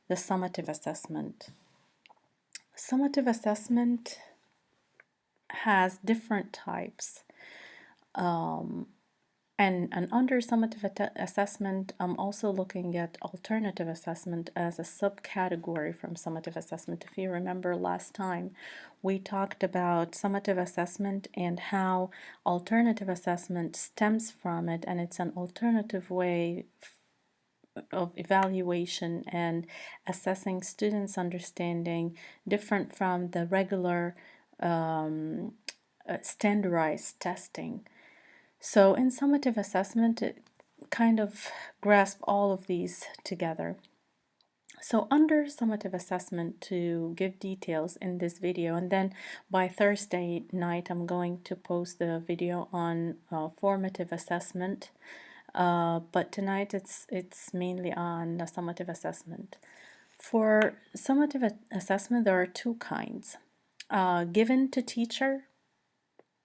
the summative assessment. Summative assessment has different types. And under summative assessment, I'm also looking at alternative assessment as a subcategory from summative assessment. If you remember last time, we talked about summative assessment and how alternative assessment stems from it, and it's an alternative way of evaluation and assessing students' understanding, different from the regular standardized testing. So in summative assessment, it kind of grasps all of these together. So under summative assessment, to give details in this video, and then by Thursday night I'm going to post the video on formative assessment, but tonight it's mainly on the summative assessment. For summative assessment, there are two kinds: given to teacher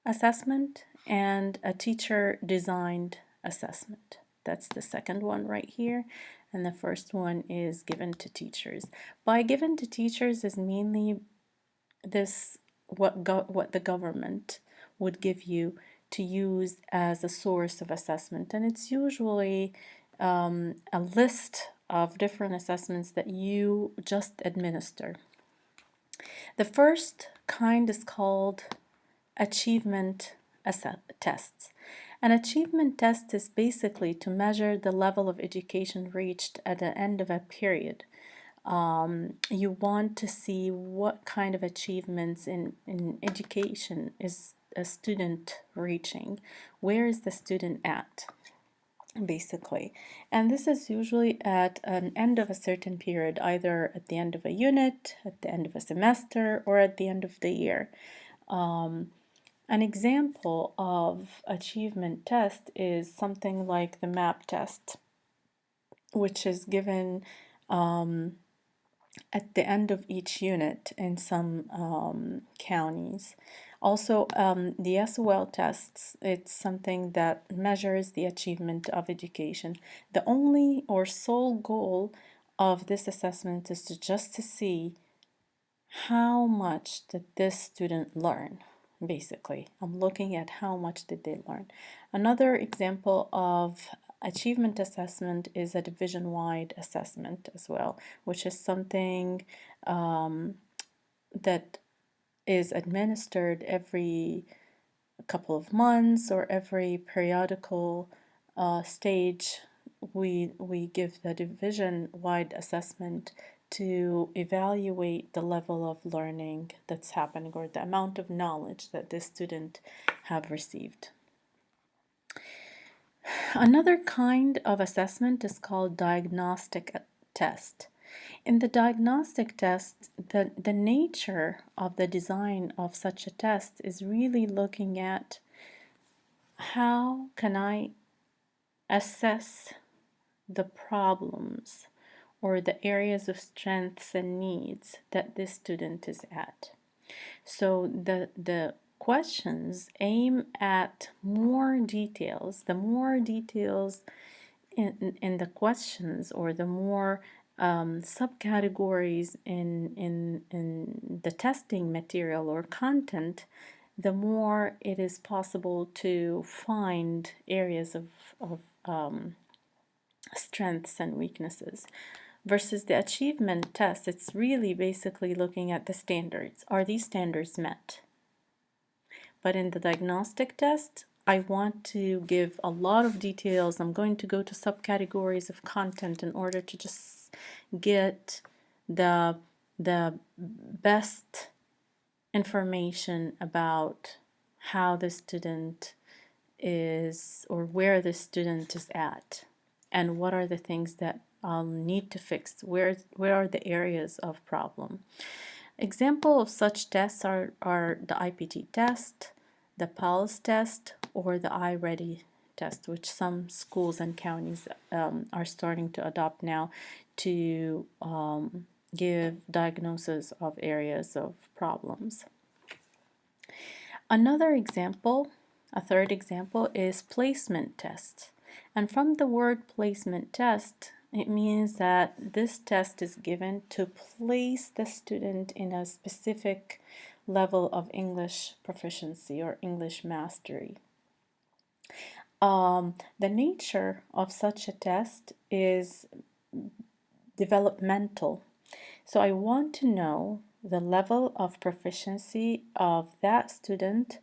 assessment and a teacher designed assessment. That's the second one right here, and the first one is given to teachers. By given to teachers is mainly this what the government would give you to use as a source of assessment, and it's usually a list of different assessments that you just administer. The first kind is called achievement tests. An achievement test is basically to measure the level of education reached at the end of a period. You want to see what kind of achievements in education is a student reaching. Where is the student at, basically? And this is usually at an end of a certain period, either at the end of a unit, at the end of a semester, or at the end of the year. An example of achievement test is something like the MAP test, which is given at the end of each unit in some counties. Also, the SOL tests, it's something that measures the achievement of education. The only or sole goal of this assessment is just to see how much did this student learn. Basically, I'm looking at how much did they learn. Another example of achievement assessment is a division-wide assessment as well, which is something that is administered every couple of months or every periodical stage. We give the division-wide assessment to evaluate the level of learning that's happening or the amount of knowledge that the student have received. Another kind of assessment is called diagnostic test. In the diagnostic test, the nature of the design of such a test is really looking at how can I assess the problems or the areas of strengths and needs that this student is at. So the questions aim at more details. The more details in the questions, or the more subcategories in the testing material or content, the more it is possible to find areas of strengths and weaknesses. Versus the achievement test, it's really basically looking at the standards. Are these standards met? But in the diagnostic test, I want to give a lot of details. I'm going to go to subcategories of content in order to just get the best information about how the student is, or where the student is at, and what are the things that I'll need to fix. Where are the areas of problem? Example of such tests are the IPT test, the PALS test, or the iReady test, which some schools and counties are starting to adopt now to give diagnosis of areas of problems. Another example, a third example, is placement test. And from the word placement test, It means that this test is given to place the student in a specific level of English proficiency or English mastery. The nature of such a test is developmental. So I want to know the level of proficiency of that student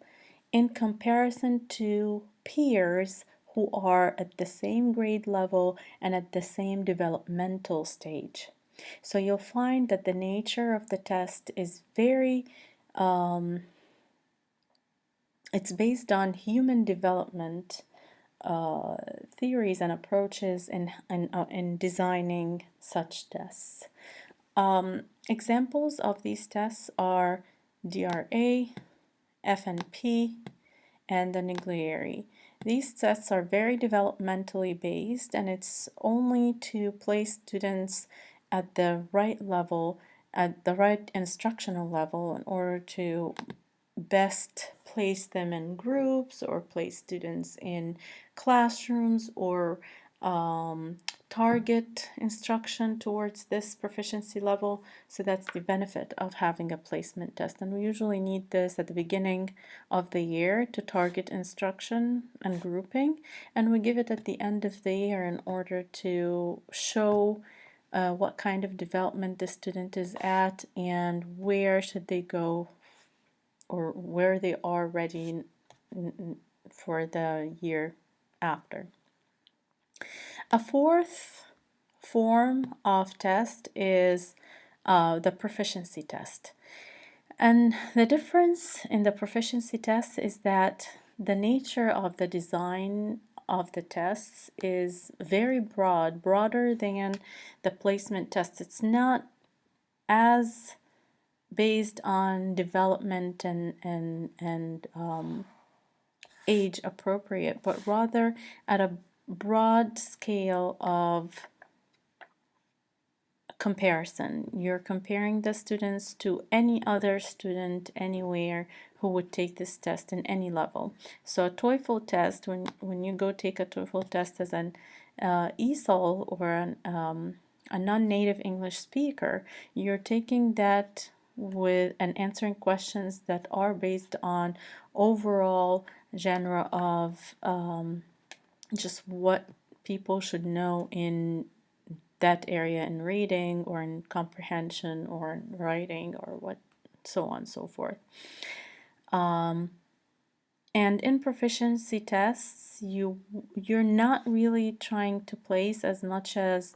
in comparison to peers who are at the same grade level and at the same developmental stage. So you'll find that the nature of the test is very, it's based on human development theories and approaches in designing such tests. Examples of these tests are DRA, FNP, and the Niglieri. These tests are very developmentally based, and it's only to place students at the right level, at the right instructional level, in order to best place them in groups or place students in classrooms or target instruction towards this proficiency level. So that's the benefit of having a placement test. And we usually need this at the beginning of the year to target instruction and grouping. And we give it at the end of the year in order to show what kind of development the student is at and where should they go or where they are ready for the year after. A fourth form of test is the proficiency test. And the difference in the proficiency test is that the nature of the design of the tests is very broad, broader than the placement test. It's not as based on development and age appropriate, but rather at a broad scale of comparison. You're comparing the students to any other student anywhere who would take this test in any level. So a TOEFL test, when you go take a TOEFL test as an ESOL or a non-native English speaker, you're taking that with and answering questions that are based on overall genre of just what people should know in that area in reading or in comprehension or in writing or what so on and so forth. And in proficiency tests, you're not really trying to place as much as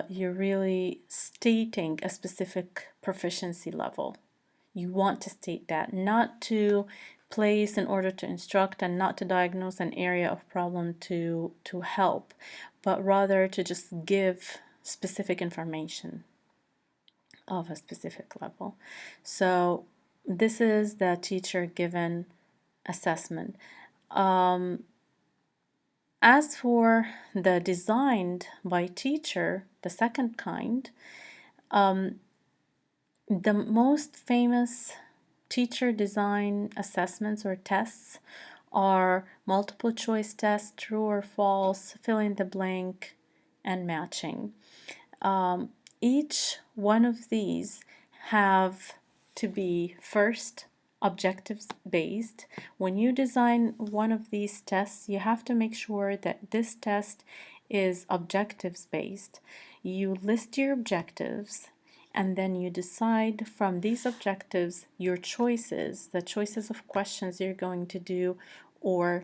you're really stating a specific proficiency level. You want to state that, not to place in order to instruct and not to diagnose an area of problem to help, but rather to just give specific information of a specific level. So this is the teacher given assessment. As for the designed by teacher, the second kind, the most famous teacher design assessments or tests are multiple choice tests, true or false, fill in the blank, and matching. Each one of these have to be first objectives based. When you design one of these tests, you have to make sure that this test is objectives based. You list your objectives and then you decide from these objectives your choices, the choices of questions you're going to do, or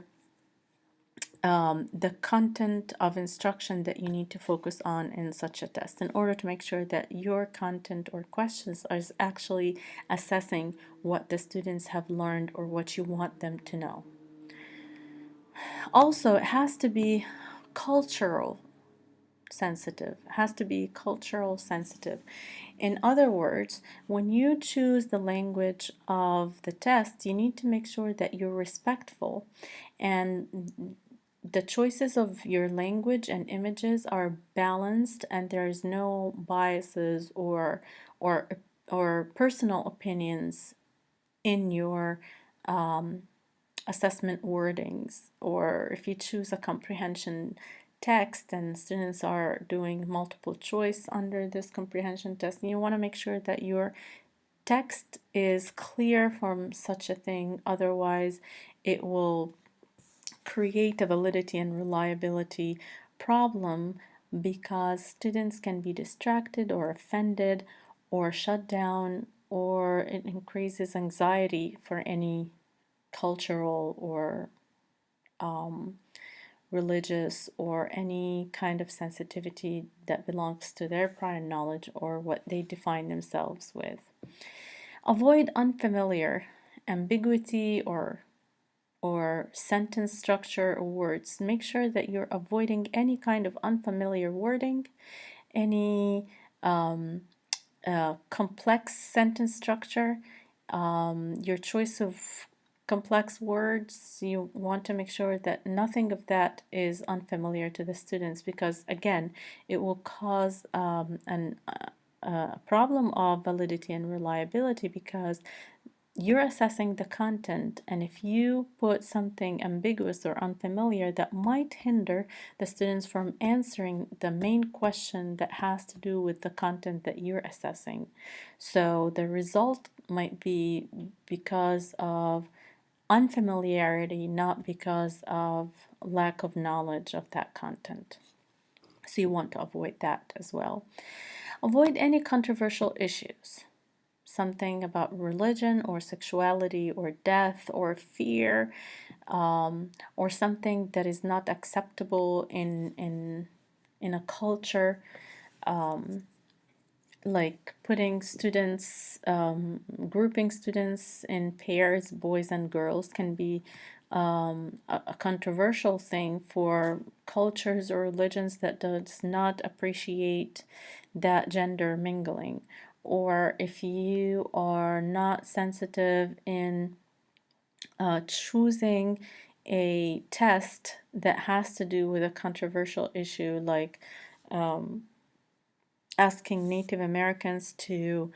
the content of instruction that you need to focus on in such a test in order to make sure that your content or questions is actually assessing what the students have learned or what you want them to know. Also, it has to be cultural sensitive, has to be cultural sensitive. In other words, when you choose the language of the test, you need to make sure that you're respectful and the choices of your language and images are balanced and there's no biases or personal opinions in your assessment wordings, or if you choose a comprehension text and students are doing multiple choice under this comprehension test, you want to make sure that your text is clear from such a thing. Otherwise, it will create a validity and reliability problem because students can be distracted or offended or shut down, or it increases anxiety for any cultural or religious or any kind of sensitivity that belongs to their prior knowledge or what they define themselves with. Avoid unfamiliar ambiguity or sentence structure or words. Make sure that you're avoiding any kind of unfamiliar wording, any complex sentence structure, your choice of complex words. You want to make sure that nothing of that is unfamiliar to the students, because again, it will cause a problem of validity and reliability, because you're assessing the content, and if you put something ambiguous or unfamiliar, that might hinder the students from answering the main question that has to do with the content that you're assessing. So the result might be because of unfamiliarity, not because of lack of knowledge of that content. So you want to avoid that as well. Avoid any controversial issues, something about religion or sexuality or death or fear, or something that is not acceptable in a culture, like putting students, grouping students in pairs, boys and girls, can be a controversial thing for cultures or religions that does not appreciate that gender mingling. Or if you are not sensitive in choosing a test that has to do with a controversial issue, like asking Native Americans to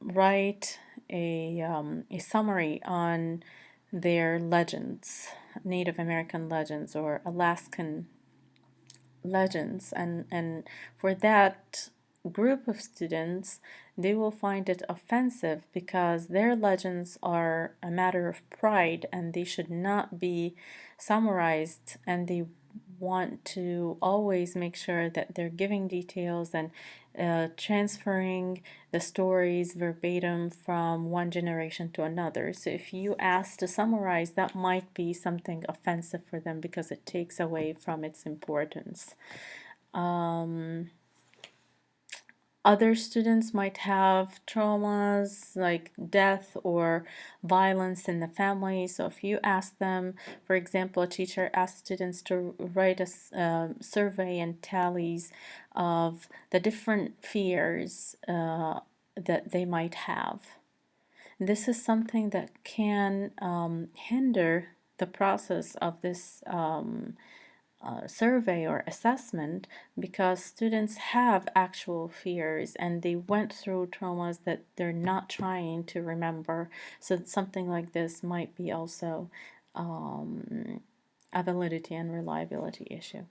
write a summary on their legends, Native American legends or Alaskan legends, and for that group of students, they will find it offensive because their legends are a matter of pride and they should not be summarized, and they want to always make sure that they're giving details and transferring the stories verbatim from one generation to another. So if you ask to summarize, that might be something offensive for them because it takes away from its importance. Other students might have traumas like death or violence in the family. So if you ask them, for example, a teacher asks students to write a survey and tallies of the different fears that they might have. This is something that can hinder the process of this survey or assessment, because students have actual fears and they went through traumas that they're not trying to remember. So something like this might be also a validity and reliability issue.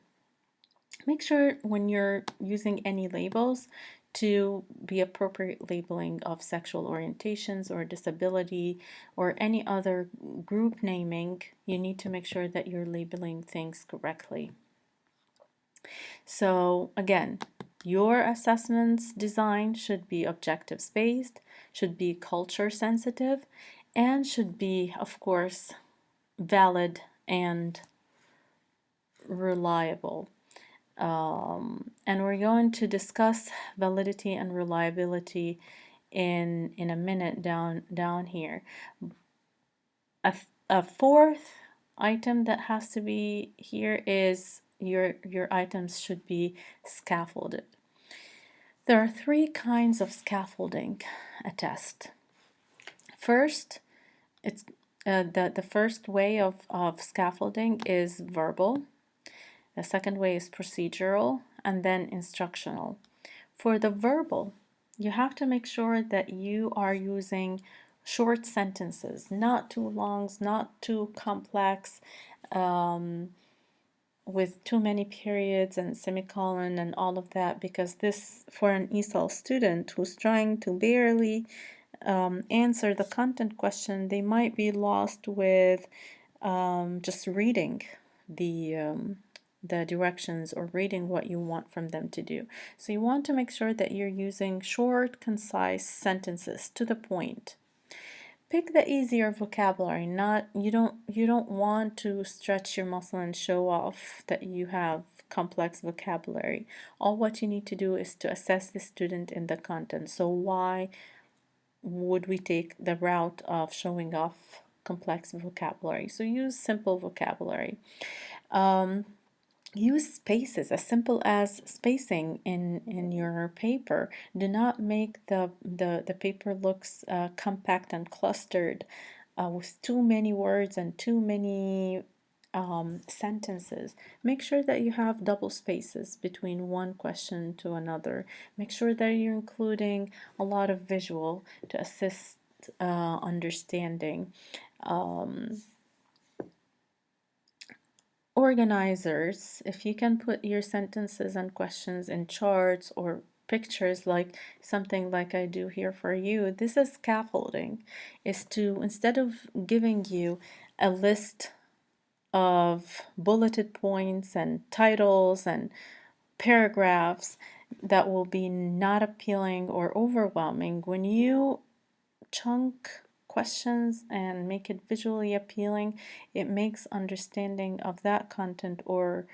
Make sure when you're using any labels to be appropriate labeling of sexual orientations or disability or any other group naming. You need to make sure that you're labeling things correctly. So again, your assessments design should be objectives based, should be culture sensitive, and should be, of course, valid and reliable. And we're going to discuss validity and reliability in a minute down here. A fourth item that has to be here is your items should be scaffolded. There are three kinds of scaffolding a test. First, it's the first way of scaffolding is verbal. The second way is procedural, and then instructional. For the verbal, you have to make sure that you are using short sentences, not too long, not too complex, with too many periods and semicolon and all of that, because this, for an ESOL student who's trying to barely answer the content question, they might be lost with just reading the directions or reading what you want from them to do. So you want to make sure that you're using short, concise sentences to the point. Pick the easier vocabulary. Not you don't want to stretch your muscle and show off that you have complex vocabulary. All what you need to do is to assess the student in the content. So why would we take the route of showing off complex vocabulary? So use simple vocabulary. Use spaces, as simple as spacing in your paper. Do not make the paper looks compact and clustered with too many words and too many sentences. Make sure that you have double spaces between one question to another. Make sure that you're including a lot of visual to assist understanding. Organizers, if you can put your sentences and questions in charts or pictures, like something like I do here for you, this is scaffolding, is to, instead of giving you a list of bulleted points and titles and paragraphs that will be not appealing or overwhelming, when you chunk questions and make it visually appealing, it makes understanding of that content or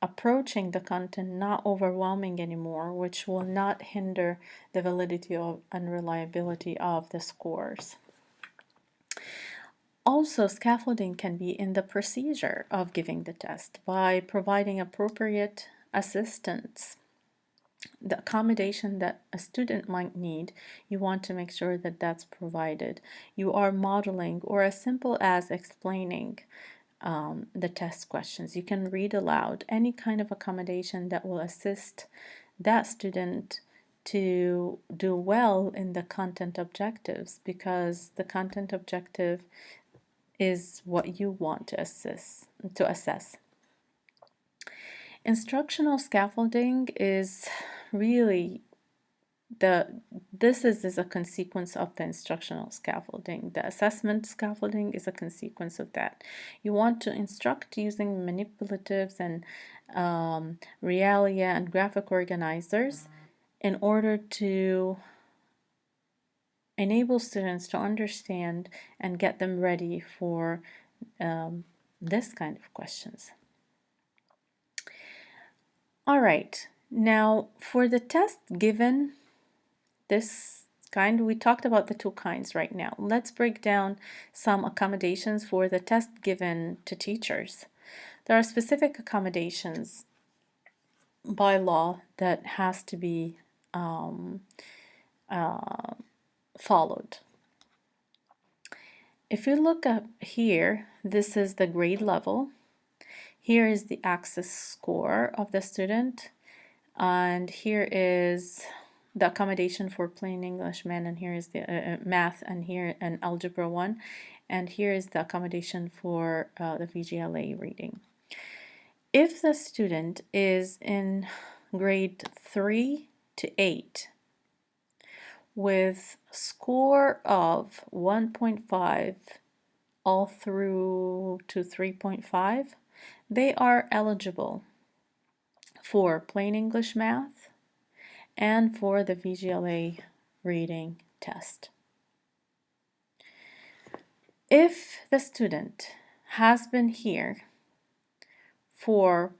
approaching the content not overwhelming anymore, which will not hinder the validity of and reliability of the scores. Also, scaffolding can be in the procedure of giving the test by providing appropriate assistance. The accommodation that a student might need, you want to make sure that that's provided. You are modeling, or as simple as explaining the test questions. You can read aloud, any kind of accommodation that will assist that student to do well in the content objectives, because the content objective is what you want to assess. Instructional scaffolding is really this is a consequence of the instructional scaffolding. The assessment scaffolding is a consequence of that. You want to instruct using manipulatives and realia and graphic organizers in order to enable students to understand and get them ready for this kind of questions. All right, now for the test given this kind, we talked about the two kinds right now. Let's break down some accommodations for the test given to teachers. There are specific accommodations by law that has to be followed. If you look up here, this is the grade level. Here is the access score of the student, and here is the accommodation for plain English man, and here is the math, and here an algebra 1, and here is the accommodation for the VGLA reading. If the student is in grade 3 to 8 with score of 1.5 all through to 3.5, they are eligible for plain English math and for the VGLA reading test. If the student has been here for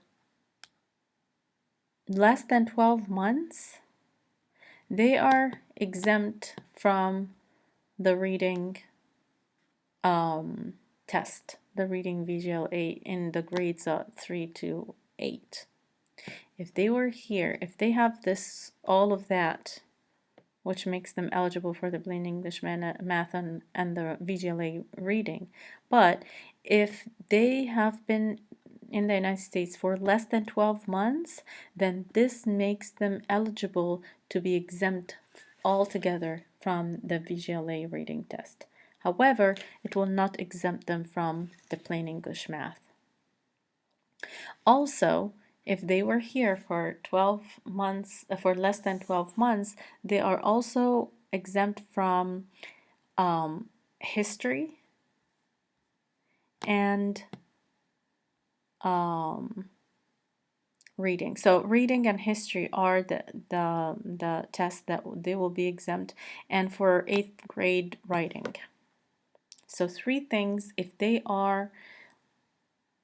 less than 12 months, they are exempt from the reading test, the reading VGLA in the grades 3 to 8. If they were here, if they have this, all of that, which makes them eligible for the plain English math and the VGLA reading, but if they have been in the United States for less than 12 months, then this makes them eligible to be exempt altogether from the VGLA reading test. However, it will not exempt them from the plain English math. Also, if they were here for 12 months, for less than 12 months, they are also exempt from history and reading. So reading and history are the tests that they will be exempt, and for 8th grade writing. So three things, if they are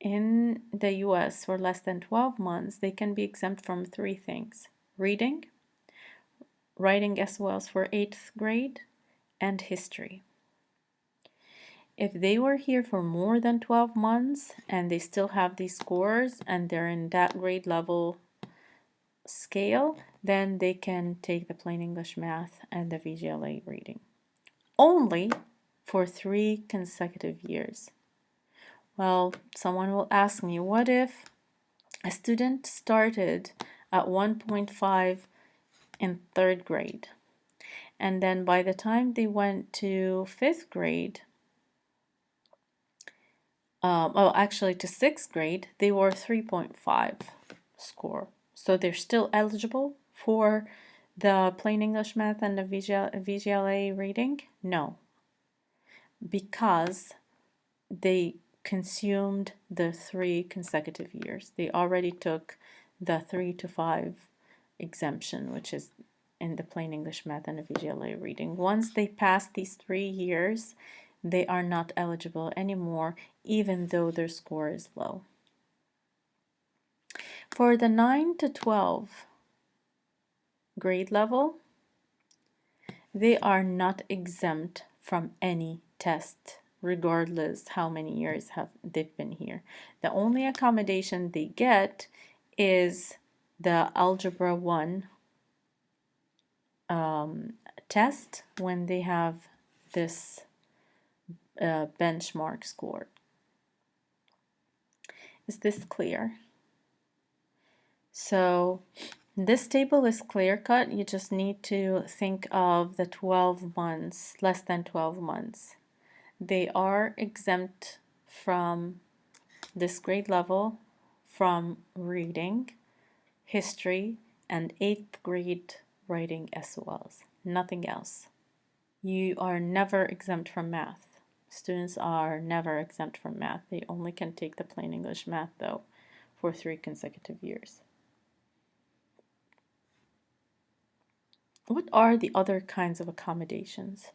in the US for less than 12 months, they can be exempt from three things: reading, writing as well as for 8th grade, and history. If they were here for more than 12 months and they still have these scores and they're in that grade level scale, then they can take the plain English math and the VGLA reading. Only for 3 consecutive years. Well, someone will ask me, what if a student started at 1.5 in 3rd grade, and then by the time they went to 5th grade, actually to 6th grade, they were 3.5 score. So they're still eligible for the plain English math and the VGLA reading? No, because they consumed the 3 consecutive years. They already took the 3 to 5 exemption, which is in the plain English math and the VGLA reading. Once they pass these 3 years, they are not eligible anymore, even though their score is low. For the 9 to 12 grade level, they are not exempt from any test, regardless how many years they've been here. The only accommodation they get is the Algebra 1 test when they have this benchmark score. Is this clear? So this table is clear cut. You just need to think of the 12 months, less than 12 months. They are exempt from this grade level from reading, history, and 8th grade writing SOLs. Nothing else. You are never exempt from math. Students are never exempt from math. They only can take the plain English math, though, for 3 consecutive years. What are the other kinds of accommodations?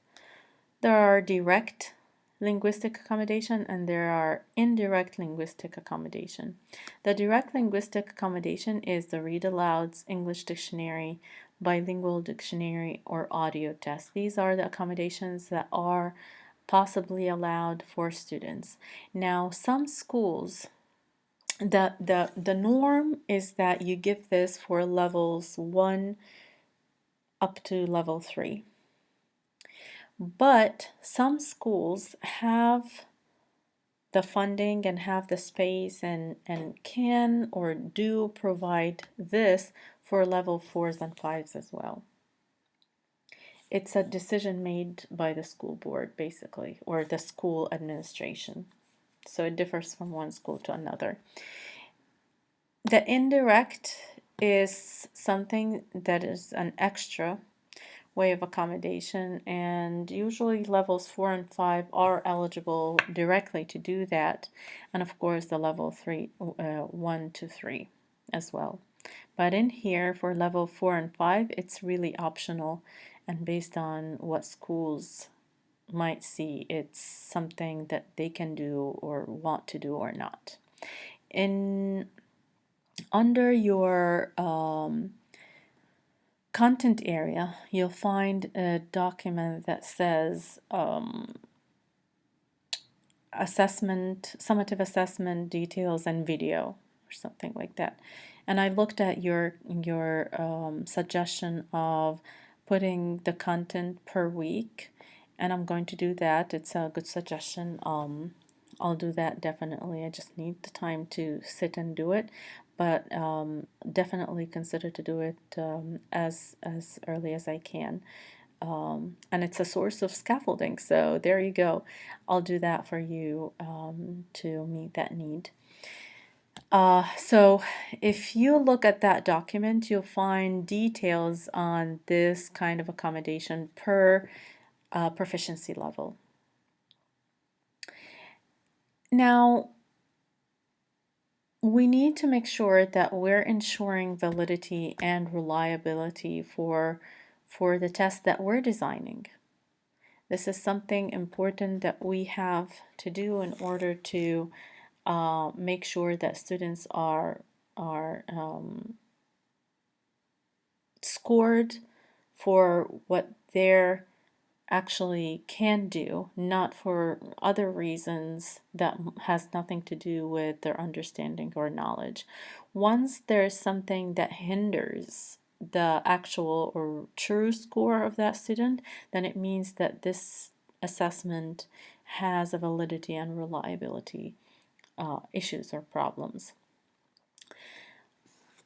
There are direct linguistic accommodation and there are indirect linguistic accommodation. The direct linguistic accommodation is the read alouds, English dictionary, bilingual dictionary, or audio test. These are the accommodations that are possibly allowed for students. Now, some schools, the norm is that you give this for levels 1 up to level 3. But some schools have the funding and have the space and can or do provide this for level 4s and 5s as well. It's a decision made by the school board, basically, or the school administration. So it differs from one school to another. The indirect is something that is an extra way of accommodation, and usually levels 4 and 5 are eligible directly to do that, and of course the level 1 to 3 as well. But in here for level 4 and 5, it's really optional, and based on what schools might see, it's something that they can do or want to do or not. Under your content area, you'll find a document that says summative assessment details and video, or something like that. And I looked at your suggestion of putting the content per week, and I'm going to do that. It's a good suggestion. I'll do that definitely. I just need the time to sit and do it, but definitely consider to do it as early as I can. And it's a source of scaffolding, so there you go. I'll do that for you to meet that need. So if you look at that document, you'll find details on this kind of accommodation per proficiency level. Now, we need to make sure that we're ensuring validity and reliability for the test that we're designing. This is something important that we have to do in order to make sure that students are scored for what they're actually can do, not for other reasons that has nothing to do with their understanding or knowledge. Once there's something that hinders the actual or true score of that student, then it means that this assessment has a validity and reliability issues or problems.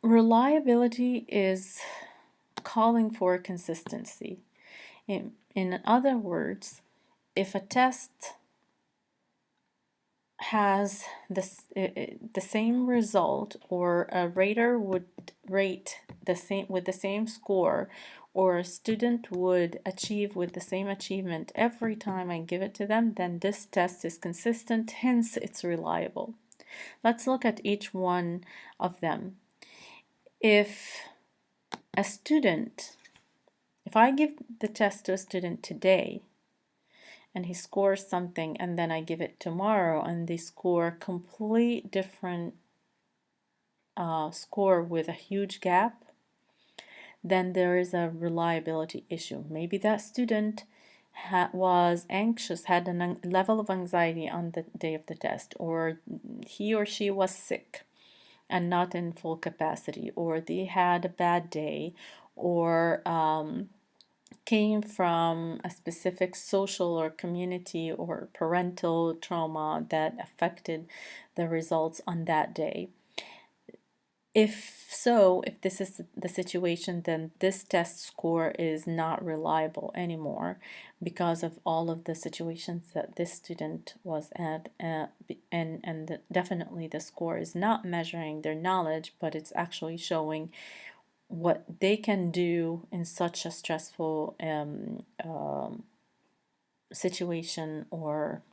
Reliability is calling for consistency. In other words, if a test has the same result, or a rater would rate the same with the same score, or a student would achieve with the same achievement every time I give it to them, then this test is consistent, hence it's reliable. Let's look at each one of them. If a student, if I give the test to a student today and he scores something, and then I give it tomorrow and they score complete different score with a huge gap, then there is a reliability issue. Maybe that student was anxious, had a level of anxiety on the day of the test, or he or she was sick and not in full capacity, or they had a bad day, or came from a specific social or community or parental trauma that affected the results on that day. If so, if this is the situation, then this test score is not reliable anymore because of all of the situations that this student was at, and definitely the score is not measuring their knowledge, but it's actually showing what they can do in such a stressful situation or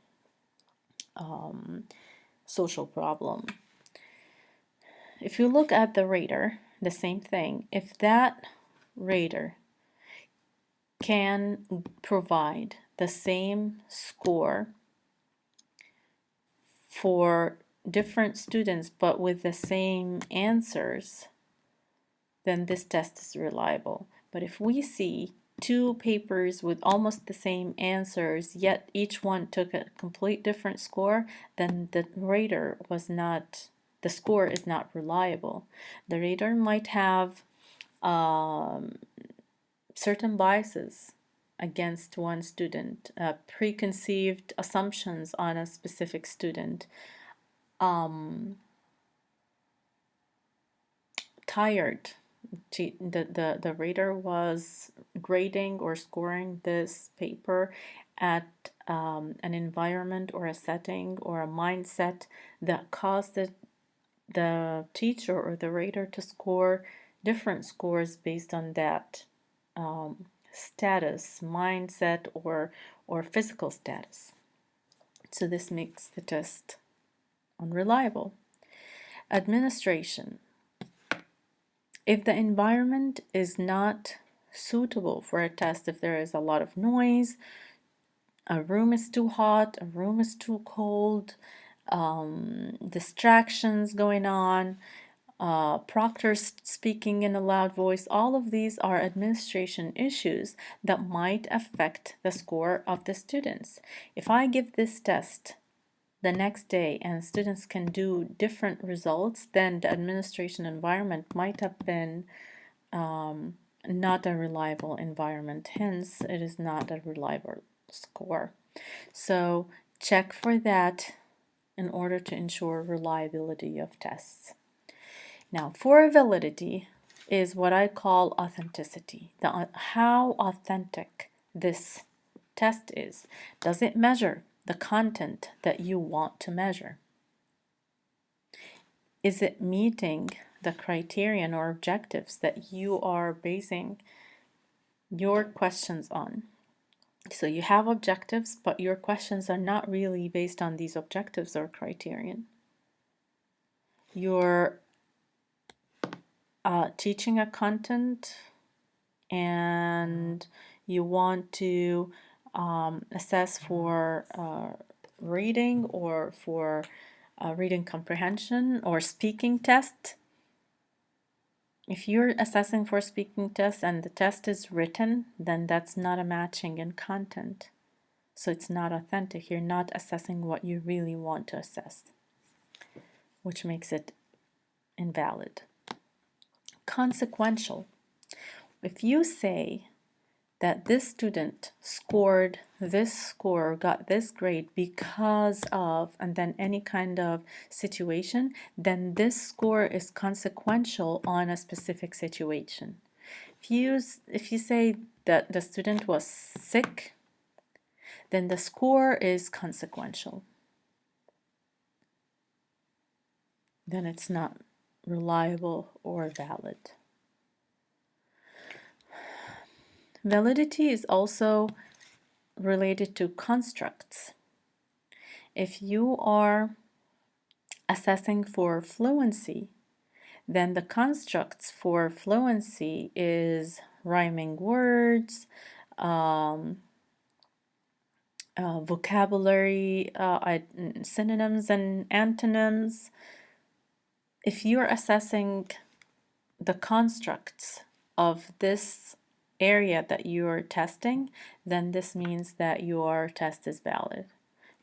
social problem. If you look at the rater, the same thing. If that rater can provide the same score for different students but with the same answers, then this test is reliable. But if we see two papers with almost the same answers, yet each one took a complete different score, then the rater was not, the score is not reliable. The rater might have certain biases against one student, preconceived assumptions on a specific student, tired. The rater was grading or scoring this paper at an environment or a setting or a mindset that caused the teacher or the rater to score different scores based on that status, mindset, or physical status. So this makes the test unreliable. Administration. If the environment is not suitable for a test, if there is a lot of noise, a room is too hot, a room is too cold, distractions going on, proctors speaking in a loud voice, all of these are administration issues that might affect the score of the students. If I give this test the next day and students can do different results, then the administration environment might have been not a reliable environment. Hence, it is not a reliable score. So check for that in order to ensure reliability of tests. Now, for validity is what I call authenticity. How authentic this test is. Does it measure the content that you want to measure? is it meeting the criterion or objectives that you are basing your questions on? So you have objectives, but your questions are not really based on these objectives or criterion. You're teaching a content and you want to assess for reading or for reading comprehension or speaking test. If you're assessing for speaking test and the test is written, then that's not a matching in content. So it's not authentic. You're not assessing what you really want to assess, which makes it invalid. Consequential. If you say that this student scored this score, got this grade because of, and then any kind of situation, then this score is consequential on a specific situation. If you say that the student was sick, then the score is consequential. Then it's not reliable or valid. Validity is also related to constructs. If you are assessing for fluency, then the constructs for fluency is rhyming words, vocabulary, synonyms and antonyms. If you're assessing the constructs of this area that you're testing, then this means that your test is valid.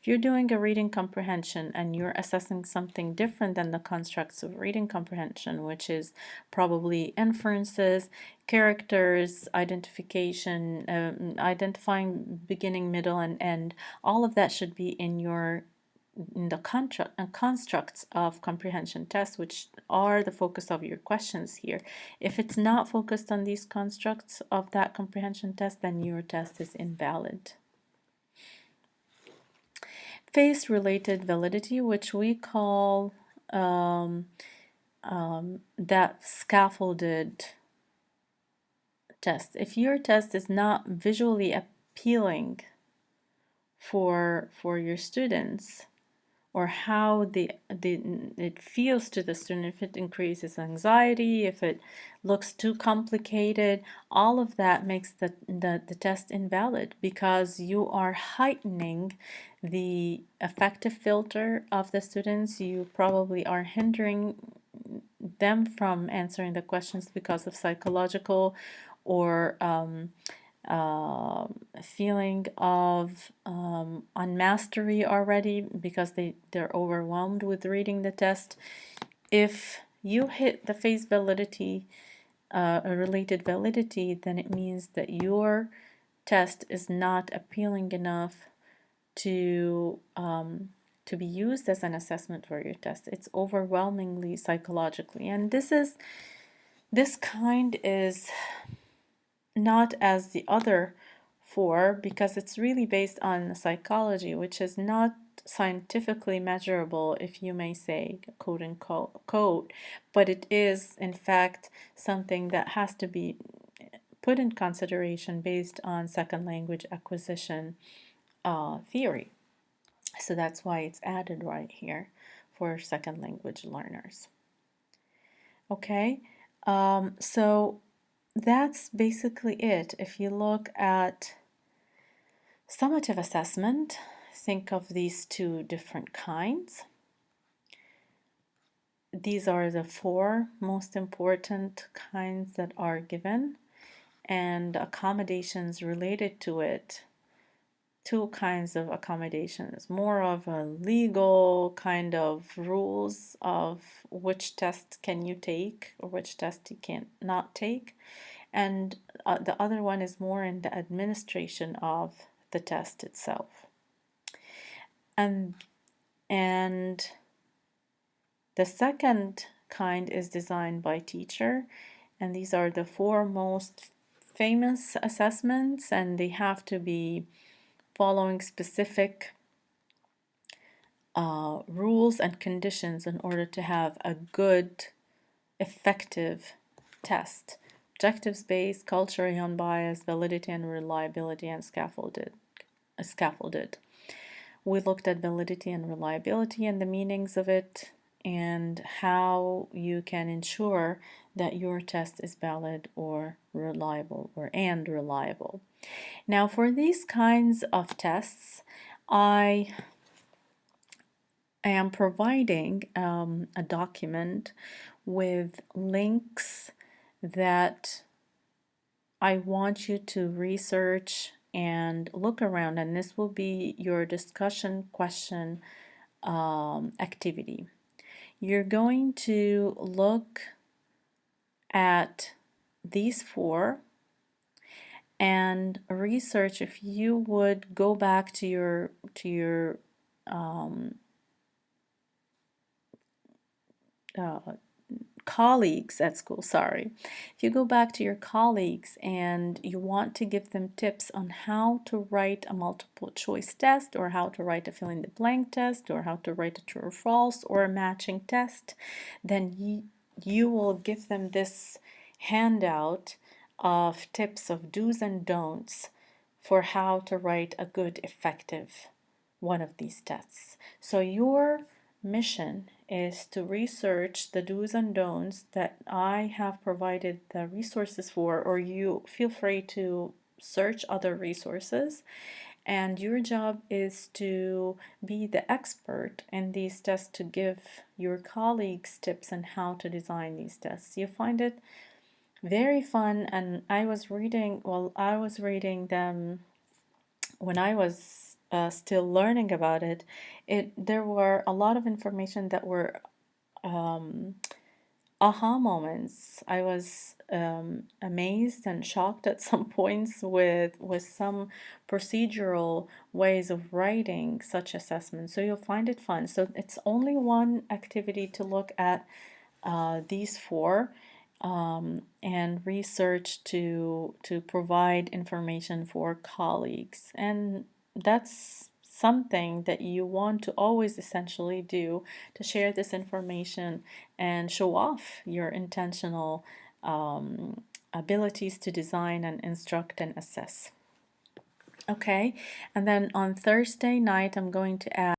If you're doing a reading comprehension and you're assessing something different than the constructs of reading comprehension, which is probably inferences, characters, identification, identifying beginning, middle, and end, all of that should be in the constructs of comprehension tests, which are the focus of your questions here. If it's not focused on these constructs of that comprehension test, then your test is invalid. Face-related validity, which we call that scaffolded test. If your test is not visually appealing for your students, or how it feels to the student, if it increases anxiety, if it looks too complicated, all of that makes the test invalid, because you are heightening the affective filter of the students. You probably are hindering them from answering the questions because of psychological or feeling of unmastery already, because they're overwhelmed with reading the test. If you hit the face validity, related validity, then it means that your test is not appealing enough to be used as an assessment for your test. It's overwhelmingly psychologically, and this kind is not as the other four, because it's really based on psychology, which is not scientifically measurable, if you may say, quote unquote, but it is in fact something that has to be put in consideration based on second language acquisition theory. So that's why it's added right here for second language learners. Okay, so that's basically it. If you look at summative assessment, think of these two different kinds. These are the four most important kinds that are given, and accommodations related to it. Two kinds of accommodations, more of a legal kind of rules of which test can you take or which test you can't not take, and the other one is more in the administration of the test itself. And the second kind is designed by teacher, and these are the four most famous assessments, and they have to be following specific rules and conditions in order to have a good, effective test. Objectives-based, culturally unbiased, validity and reliability, and scaffolded. We looked at validity and reliability and the meanings of it, and how you can ensure that your test is valid or reliable and reliable. Now, for these kinds of tests, I am providing a document with links that I want you to research and look around, and this will be your discussion question activity. You're going to look at these four and research. If you would go back to your uh, colleagues at school, sorry. If you go back to your colleagues and you want to give them tips on how to write a multiple choice test, or how to write a fill in the blank test, or how to write a true or false or a matching test, then you will give them this handout of tips of do's and don'ts for how to write a good, effective one of these tests. So your mission is to research the do's and don'ts that I have provided the resources for, or you feel free to search other resources. And your job is to be the expert in these tests, to give your colleagues tips on how to design these tests. You find it very fun, and I was reading them when I was still learning about it. There were a lot of information that were aha moments. I was amazed and shocked at some points with some procedural ways of writing such assessments. So you'll find it fun. So it's only one activity to look at these four and research to provide information for colleagues. And that's something that you want to always essentially do, to share this information and show off your intentional abilities to design and instruct and assess. Okay, and then on Thursday night, I'm going to add